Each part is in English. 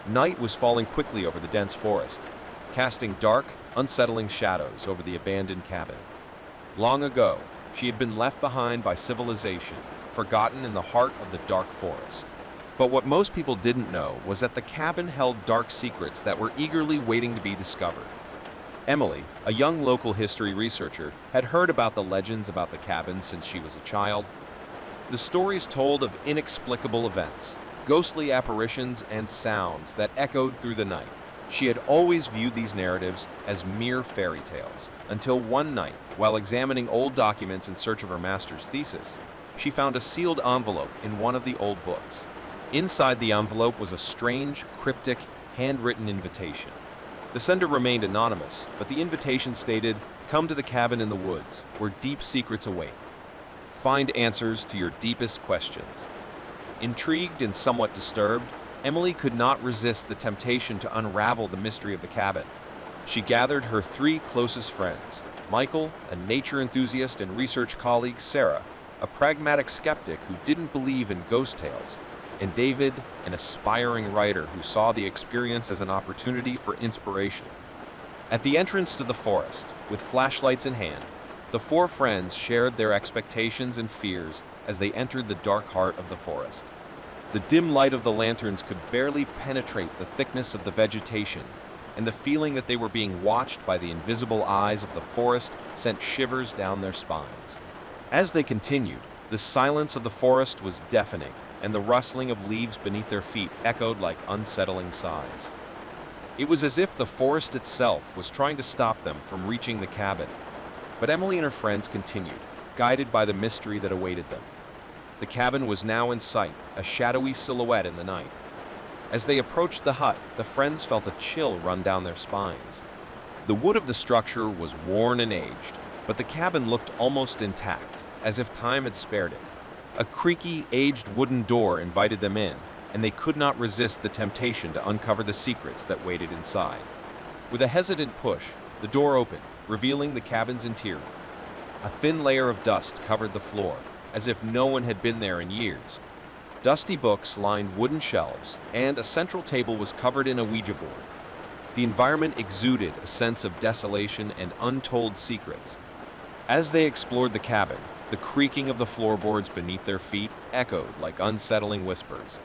Night was falling quickly over the dense forest, casting dark, unsettling shadows over the abandoned cabin. Long ago, she had been left behind by civilization, forgotten in the heart of the dark forest. But what most people didn't know was that the cabin held dark secrets that were eagerly waiting to be discovered. Emily, a young local history researcher, had heard about the legends about the cabin since she was a child. The stories told of inexplicable events, ghostly apparitions, and sounds that echoed through the night. She had always viewed these narratives as mere fairy tales, until one night, while examining old documents in search of her master's thesis, she found a sealed envelope in one of the old books. Inside the envelope was a strange, cryptic, handwritten invitation. The sender remained anonymous, but the invitation stated, "Come to the cabin in the woods, where deep secrets await. Find answers to your deepest questions." Intrigued and somewhat disturbed, Emily could not resist the temptation to unravel the mystery of the cabin. She gathered her three closest friends, Michael, a nature enthusiast and research colleague, Sarah, a pragmatic skeptic who didn't believe in ghost tales, and David, an aspiring writer who saw the experience as an opportunity for inspiration. At the entrance to the forest, with flashlights in hand, the four friends shared their expectations and fears as they entered the dark heart of the forest. The dim light of the lanterns could barely penetrate the thickness of the vegetation, and the feeling that they were being watched by the invisible eyes of the forest sent shivers down their spines. As they continued, the silence of the forest was deafening, and the rustling of leaves beneath their feet echoed like unsettling sighs. It was as if the forest itself was trying to stop them from reaching the cabin. But Emily and her friends continued, guided by the mystery that awaited them. The cabin was now in sight, a shadowy silhouette in the night. As they approached the hut, the friends felt a chill run down their spines. The wood of the structure was worn and aged, but the cabin looked almost intact, as if time had spared it. A creaky, aged wooden door invited them in, and they could not resist the temptation to uncover the secrets that waited inside. With a hesitant push, the door opened, revealing the cabin's interior. A thin layer of dust covered the floor, as if no one had been there in years. Dusty books lined wooden shelves, and a central table was covered in a Ouija board. The environment exuded a sense of desolation and untold secrets. As they explored the cabin, the creaking of the floorboards beneath their feet echoed like unsettling whispers.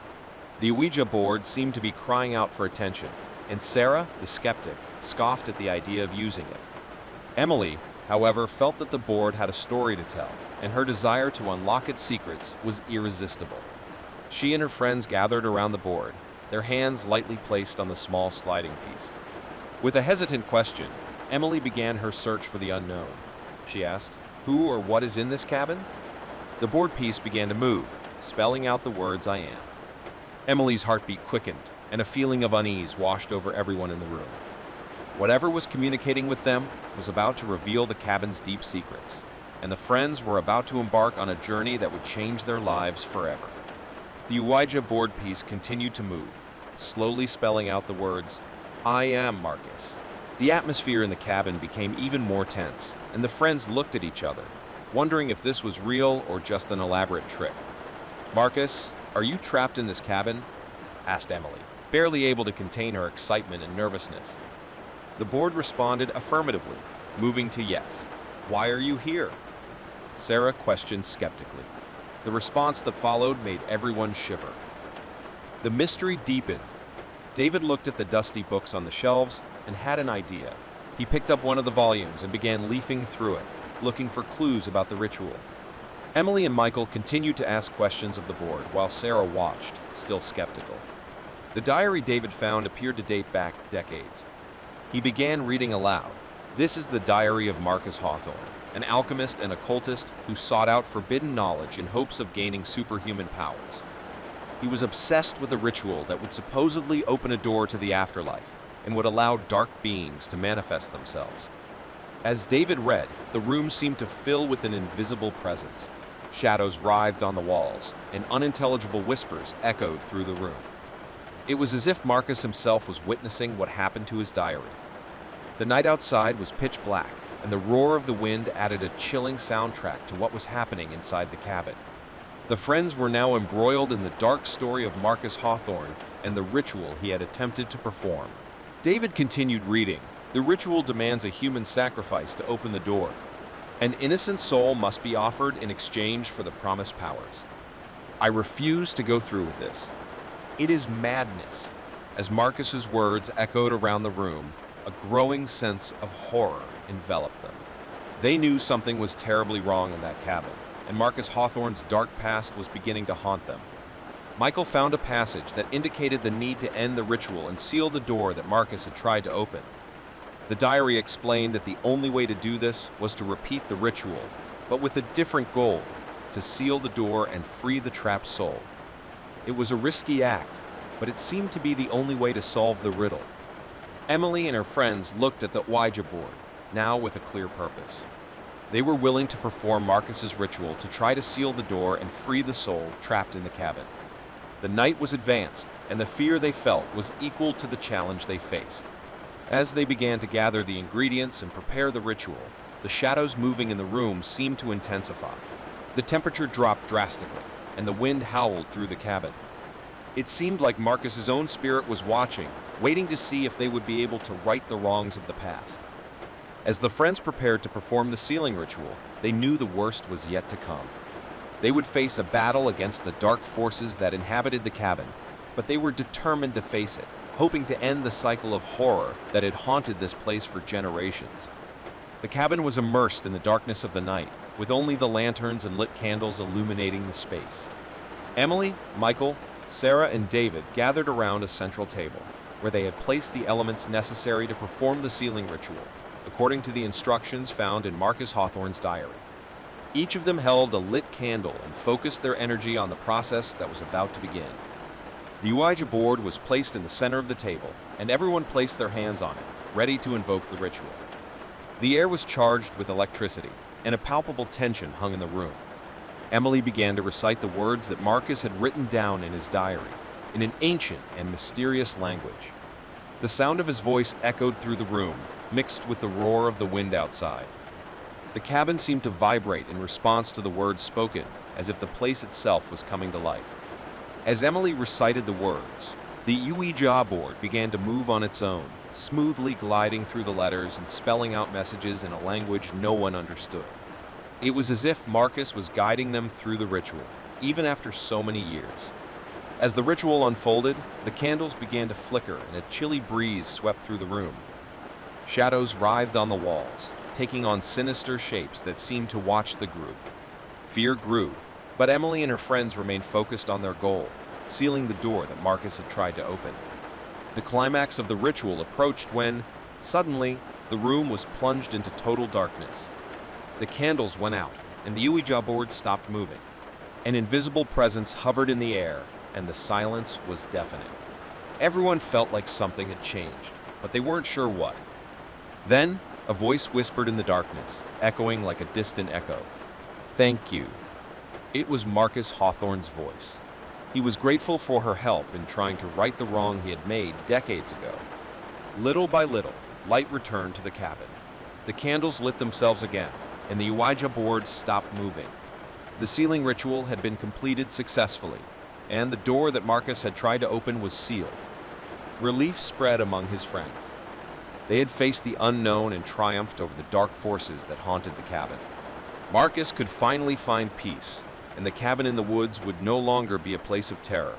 The Ouija board seemed to be crying out for attention, and Sarah, the skeptic, scoffed at the idea of using it. Emily, however, felt that the board had a story to tell, and her desire to unlock its secrets was irresistible. She and her friends gathered around the board, their hands lightly placed on the small sliding piece. With a hesitant question, Emily began her search for the unknown. She asked, "Who or what is in this cabin?" The board piece began to move, spelling out the words, "I am." Emily's heartbeat quickened, and a feeling of unease washed over everyone in the room. Whatever was communicating with them was about to reveal the cabin's deep secrets, and the friends were about to embark on a journey that would change their lives forever. The Ouija board piece continued to move, slowly spelling out the words, "I am Marcus." The atmosphere in the cabin became even more tense, and the friends looked at each other, wondering if this was real or just an elaborate trick. "Marcus, are you trapped in this cabin?" asked Emily, barely able to contain her excitement and nervousness. The board responded affirmatively, moving to yes. "Why are you here?" Sarah questioned skeptically. The response that followed made everyone shiver. The mystery deepened. David looked at the dusty books on the shelves and had an idea. He picked up one of the volumes and began leafing through it, looking for clues about the ritual. Emily and Michael continued to ask questions of the board while Sarah watched, still skeptical. The diary David found appeared to date back decades. He began reading aloud. "This is the diary of Marcus Hawthorne, an alchemist and occultist who sought out forbidden knowledge in hopes of gaining superhuman powers. He was obsessed with a ritual that would supposedly open a door to the afterlife and would allow dark beings to manifest themselves." As David read, the room seemed to fill with an invisible presence. Shadows writhed on the walls, and unintelligible whispers echoed through the room. It was as if Marcus himself was witnessing what happened to his diary. The night outside was pitch black, and the roar of the wind added a chilling soundtrack to what was happening inside the cabin. The friends were now embroiled in the dark story of Marcus Hawthorne and the ritual he had attempted to perform. David continued reading. The ritual demands a human sacrifice to open the door. An innocent soul must be offered in exchange for the promised powers. I refuse to go through with this. It is madness. As Marcus's words echoed around the room, a growing sense of horror enveloped them. They knew something was terribly wrong in that cabin, and Marcus Hawthorne's dark past was beginning to haunt them. Michael found a passage that indicated the need to end the ritual and seal the door that Marcus had tried to open. The diary explained that the only way to do this was to repeat the ritual, but with a different goal: to seal the door and free the trapped soul. It was a risky act, but it seemed to be the only way to solve the riddle. Emily and her friends looked at the Ouija board, now with a clear purpose. They were willing to perform Marcus's ritual to try to seal the door and free the soul trapped in the cabin. The night was advanced, and the fear they felt was equal to the challenge they faced. As they began to gather the ingredients and prepare the ritual, the shadows moving in the room seemed to intensify. The temperature dropped drastically, and the wind howled through the cabin. It seemed like Marcus's own spirit was watching, waiting to see if they would be able to right the wrongs of the past. As the friends prepared to perform the sealing ritual, they knew the worst was yet to come. They would face a battle against the dark forces that inhabited the cabin, but they were determined to face it, hoping to end the cycle of horror that had haunted this place for generations. The cabin was immersed in the darkness of the night, with only the lanterns and lit candles illuminating the space. Emily, Michael, Sarah, and David gathered around a central table, where they had placed the elements necessary to perform the sealing ritual, according to the instructions found in Marcus Hawthorne's diary. Each of them held a lit candle and focused their energy on the process that was about to begin. The Ouija board was placed in the center of the table, and everyone placed their hands on it, ready to invoke the ritual. The air was charged with electricity, and a palpable tension hung in the room. Emily began to recite the words that Marcus had written down in his diary, in an ancient and mysterious language. The sound of his voice echoed through the room, mixed with the roar of the wind outside. The cabin seemed to vibrate in response to the words spoken, as if the place itself was coming to life. As Emily recited the words, the Ouija board began to move on its own, smoothly gliding through the letters and spelling out messages in a language no one understood. It was as if Marcus was guiding them through the ritual, even after so many years. As the ritual unfolded, the candles began to flicker and a chilly breeze swept through the room. Shadows writhed on the walls, taking on sinister shapes that seemed to watch the group. Fear grew, but Emily and her friends remained focused on their goal, sealing the door that Marcus had tried to open. The climax of the ritual approached when, suddenly, the room was plunged into total darkness. The candles went out, and the Ouija board stopped moving. An invisible presence hovered in the air, and the silence was deafening. Everyone felt like something had changed, but they weren't sure what. Then, a voice whispered in the darkness, echoing like a distant echo. "Thank you." It was Marcus Hawthorne's voice. He was grateful for her help in trying to right the wrong he had made decades ago. Little by little, light returned to the cabin. The candles lit themselves again, and the Ouija board stopped moving. The sealing ritual had been completed successfully, and the door that Marcus had tried to open was sealed. Relief spread among his friends. They had faced the unknown and triumphed over the dark forces that haunted the cabin. Marcus could finally find peace, and the cabin in the woods would no longer be a place of terror.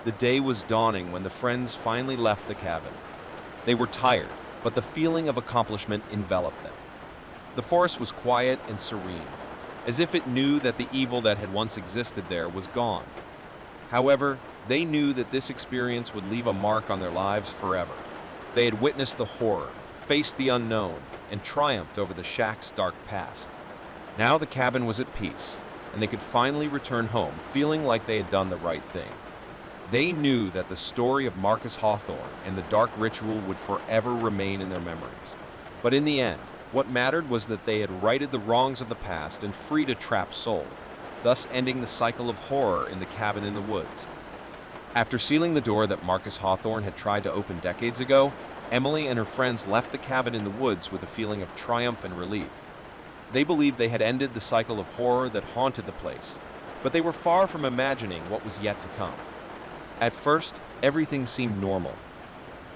The day was dawning when the friends finally left the cabin. They were tired, but the feeling of accomplishment enveloped them. The forest was quiet and serene, as if it knew that the evil that had once existed there was gone. However, they knew that this experience would leave a mark on their lives forever. They had witnessed the horror, faced the unknown, and triumphed over the shack's dark past. Now the cabin was at peace, and they could finally return home feeling like they had done the right thing. They knew that the story of Marcus Hawthorne and the dark ritual would forever remain in their memories. But in the end, what mattered was that they had righted the wrongs of the past and freed a trapped soul, thus ending the cycle of horror in the cabin in the woods. After sealing the door that Marcus Hawthorne had tried to open decades ago, Emily and her friends left the cabin in the woods with a feeling of triumph and relief. They believed they had ended the cycle of horror that haunted the place, but they were far from imagining what was yet to come. At first, everything seemed normal.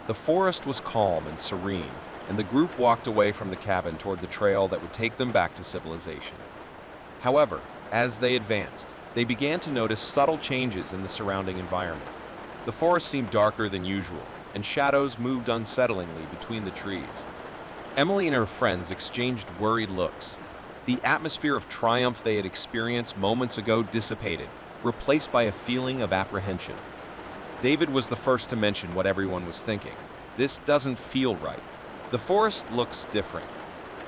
The forest was calm and serene, and the group walked away from the cabin toward the trail that would take them back to civilization. However, as they advanced, they began to notice subtle changes in the surrounding environment. The forest seemed darker than usual, and shadows moved unsettlingly between the trees. Emily and her friends exchanged worried looks. The atmosphere of triumph they had experienced moments ago dissipated, replaced by a feeling of apprehension. David was the first to mention what everyone was thinking. This doesn't feel right. The forest looks different.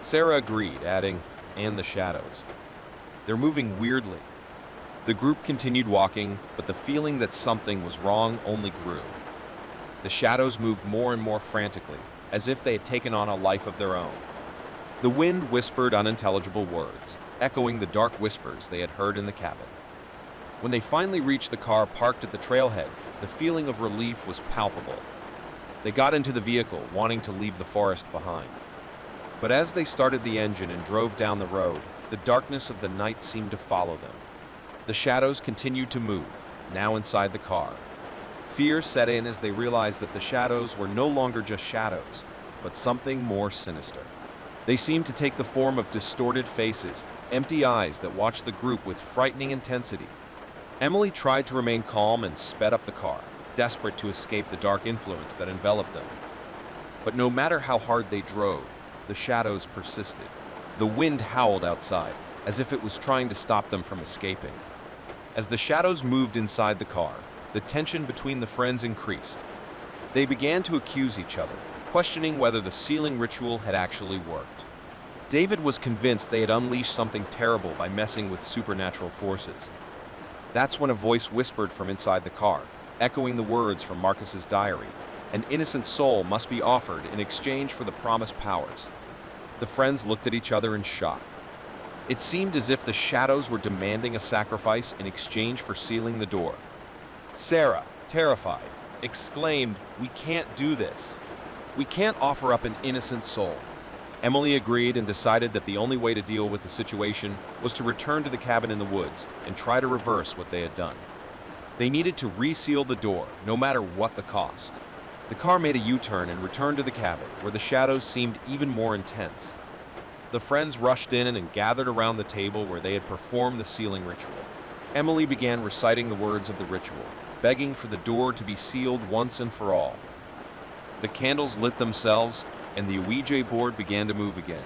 Sarah agreed, adding, and the shadows. They're moving weirdly. The group continued walking, but the feeling that something was wrong only grew. The shadows moved more and more frantically, as if they had taken on a life of their own. The wind whispered unintelligible words, echoing the dark whispers they had heard in the cabin. When they finally reached the car parked at the trailhead, the feeling of relief was palpable. They got into the vehicle, wanting to leave the forest behind. But as they started the engine and drove down the road, the darkness of the night seemed to follow them. The shadows continued to move, now inside the car. Fear set in as they realized that the shadows were no longer just shadows, but something more sinister. They seemed to take the form of distorted faces, empty eyes that watched the group with frightening intensity. Emily tried to remain calm and sped up the car, desperate to escape the dark influence that enveloped them. But no matter how hard they drove, the shadows persisted. The wind howled outside, as if it was trying to stop them from escaping. As the shadows moved inside the car, the tension between the friends increased. They began to accuse each other, questioning whether the sealing ritual had actually worked. David was convinced they had unleashed something terrible by messing with supernatural forces. That's when a voice whispered from inside the car, echoing the words from Marcus's diary. An innocent soul must be offered in exchange for the promised powers. The friends looked at each other in shock. It seemed as if the shadows were demanding a sacrifice in exchange for sealing the door. Sarah, terrified, exclaimed, "We can't do this. We can't offer up an innocent soul." Emily agreed and decided that the only way to deal with the situation was to return to the cabin in the woods and try to reverse what they had done. They needed to reseal the door, no matter what the cost. The car made a U-turn and returned to the cabin, where the shadows seemed even more intense. The friends rushed in and gathered around the table where they had performed the sealing ritual. Emily began reciting the words of the ritual, begging for the door to be sealed once and for all. The candles lit themselves, and the Ouija board began to move again.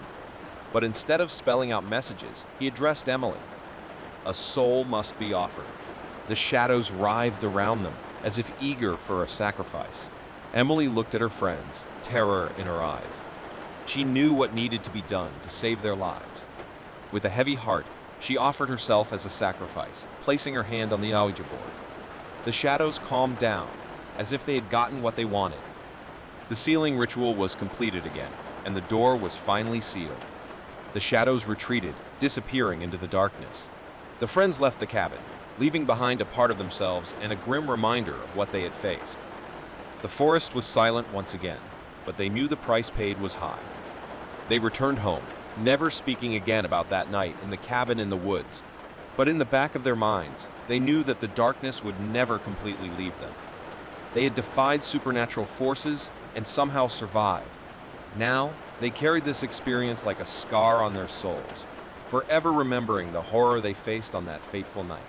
But instead of spelling out messages, he addressed Emily. A soul must be offered. The shadows writhed around them, as if eager for a sacrifice. Emily looked at her friends, terror in her eyes. She knew what needed to be done to save their lives. With a heavy heart, she offered herself as a sacrifice, placing her hand on the Ouija board. The shadows calmed down, as if they had gotten what they wanted. The sealing ritual was completed again, and the door was finally sealed. The shadows retreated, disappearing into the darkness. The friends left the cabin, leaving behind a part of themselves and a grim reminder of what they had faced. The forest was silent once again, but they knew the price paid was high. They returned home, never speaking again about that night in the cabin in the woods. But in the back of their minds, they knew that the darkness would never completely leave them. They had defied supernatural forces and somehow survived. Now, they carried this experience like a scar on their souls, forever remembering the horror they faced on that fateful night.